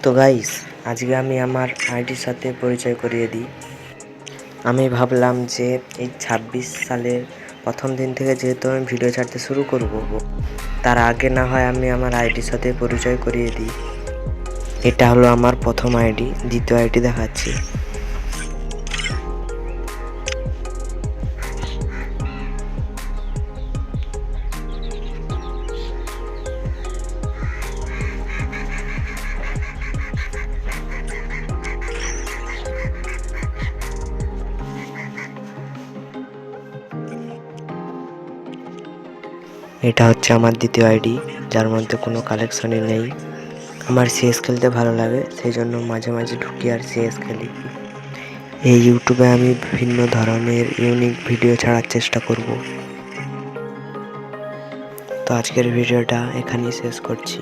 তো গাইস, আজকে আমি আমার আইডির সাথে পরিচয় করিয়ে দিই। আমি ভাবলাম যে এই ২৬ সালের প্রথম দিন থেকে যেহেতু আমি ভিডিও ছাড়তে শুরু করব, তার আগে না হয় আমি আমার আইডির সাথে পরিচয় করিয়ে দিই। এটা হলো আমার প্রথম আইডি, দ্বিতীয় আইডি দেখাচ্ছি। এটা হচ্ছে আমার দ্বিতীয় আইডি, যার মধ্যে কোনো কালেকশনই নেই। আমার সিএস খেলতে ভালো লাগে, সেই জন্য মাঝে মাঝে ঢুকি আর সিএস খেলি। এই ইউটিউবে আমি বিভিন্ন ধরনের ইউনিক ভিডিও ছাড়ার চেষ্টা করব। তো আজকের ভিডিওটা এখানেই শেষ করছি।